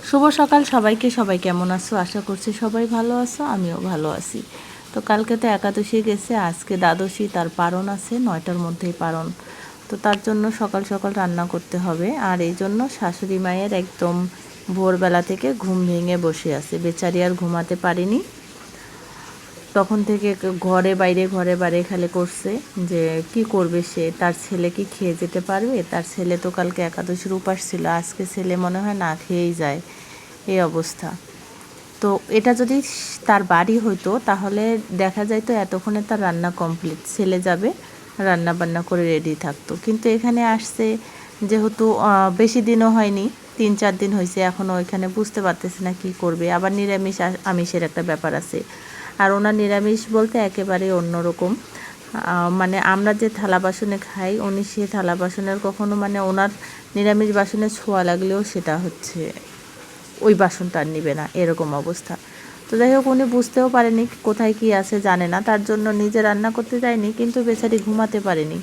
শুভ সকাল সবাইকে। সবাই কেমন আছো? আশা করছি সবাই ভালো আছো, আমিও ভালো আছি। তো কালকে তো একাদশী গেছে, আজকে দ্বাদশী, তার পারণ আছে, 9টার মধ্যেই পারণ। তো তার জন্য সকাল সকাল রান্না করতে হবে। আর এই জন্য শাশুড়ি মায়ের একদম ভোরবেলা থেকে ঘুম ভেঙে বসে আছে, বেচারি আর ঘুমাতে পারেনি। তখন থেকে ঘরে বাইরে খালি করছে যে কি করবে সে, তার ছেলে কি খেয়ে যেতে পারবে? তার ছেলে তো কালকে একাদশীর উপাস ছিল, আজকে ছেলে মনে হয় না খেয়েই যায়, এই অবস্থা। তো এটা যদি তার বাড়ি হইতো তাহলে দেখা যায় তো এতক্ষণে তার রান্না কমপ্লিট, ছেলে যাবে রান্না বান্না করে রেডি থাকতো। কিন্তু এখানে আসছে যেহেতু বেশি দিনও হয়নি, 3-4 দিন হয়েছে, এখনও এখানে বুঝতে পারতেছে না কি করবে। আবার নিরামিষ আমিষের একটা ব্যাপার আছে। আর ওনার নিরামিষ বলতে একেবারে অন্যরকম। মানে আমরা যে থালা বাসনে খাই, উনি সে থালা বাসনের কখনো মানে ওনার নিরামিষ বাসনে ছোঁয়া লাগলেও সেটা হচ্ছে ওই বাসনটা আর নিবে না, এরকম অবস্থা। তো যাই হোক, উনি বুঝতেও পারেনি কোথায় কি আছে, জানে না, তার জন্য নিজে রান্না করতে যায়নি, কিন্তু বেচারি ঘুমাতে পারেনি।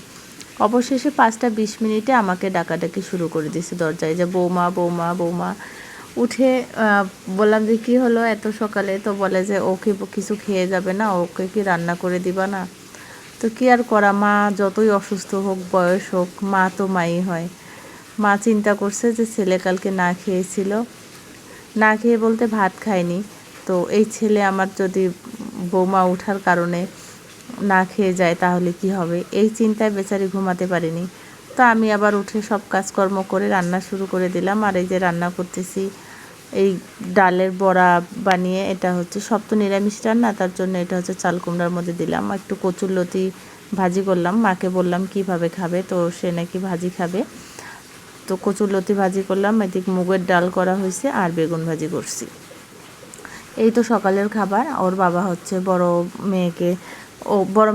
অবশেষে 5টা 20 মিনিটে আমাকে ডাকাডাকি শুরু করে দিয়েছে দরজায়, যে বৌমা বৌমা বৌমা। উঠে বললাম যে কী হলো এত সকালে? তো বলে যে ওকে কিছু খেয়ে যাবে না, ওকে কি রান্না করে দিবা না? তো কী আর করা, মা যতই অসুস্থ হোক, বয়স হোক, মা তো মাই হয়। মা চিন্তা করছে যে ছেলে কালকে না খেয়েছিল, না খেয়ে বলতে ভাত খায়নি, তো এই ছেলে আমার যদি বৌমা ওঠার কারণে না খেয়ে যায় তাহলে কি হবে, এই চিন্তায় বেচারি ঘুমাতে পারিনি। তো আমি আবার উঠে সব কাজকর্ম করে রান্না শুরু করে দিলাম। আর এই যে রান্না করতেছি এই ডালের বড়া বানিয়ে, এটা হচ্ছে সব তো নিরামিষ রান্না, তার জন্য এটা হচ্ছে চাল কুমড়ার মধ্যে দিলাম, একটু কচুরলতি ভাজি করলাম। মাকে বললাম কিভাবে খাবে, তো সে নাকি ভাজি খাবে, তো কচুরলতি ভাজি করলাম। এদিকে মুগের ডাল করা হয়েছে আর বেগুন ভাজি করছি। এই তো সকালের খাবার। ওর বাবা হচ্ছে বড়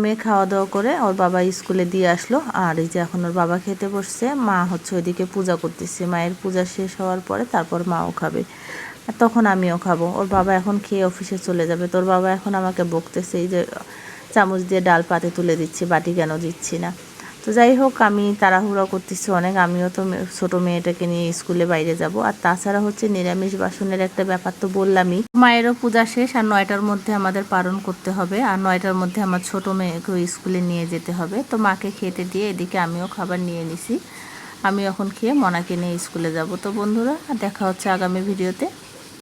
মেয়ে খাওয়া দাওয়া করে ওর বাবা স্কুলে দিয়ে আসলো। আর এই যে এখন ওর বাবা খেতে বসছে, মা হচ্ছে ওইদিকে পূজা করতেছে। মায়ের পূজা শেষ হওয়ার পরে তারপর মাও খাবে, আর তখন আমিও খাবো। ওর বাবা এখন খেয়ে অফিসে চলে যাবে। তোর বাবা এখন আমাকে বকতেছে, এই যে চামচ দিয়ে ডাল পাতে তুলে দিচ্ছি, বাটি কেন দিচ্ছি না। তো যাই হোক, আমি তাড়াহুড়ো করতেছি অনেক, আমিও তো ছোটো মেয়েটাকে নিয়ে স্কুলে বাইরে যাব। আর তাছাড়া হচ্ছে নিরামিষ বাসনের একটা ব্যাপার তো বললামই, মায়েরও পূজা শেষ, আর 9টার মধ্যে আমাদের পালন করতে হবে, আর 9টার মধ্যে আমার ছোটো মেয়েকেও স্কুলে নিয়ে যেতে হবে। তো মাকে খেতে দিয়ে এদিকে আমিও খাবার নিয়ে নিছি। আমি এখন খেয়ে মনাকে নিয়ে স্কুলে যাব। তো বন্ধুরা, দেখা হচ্ছে আগামী ভিডিওতে।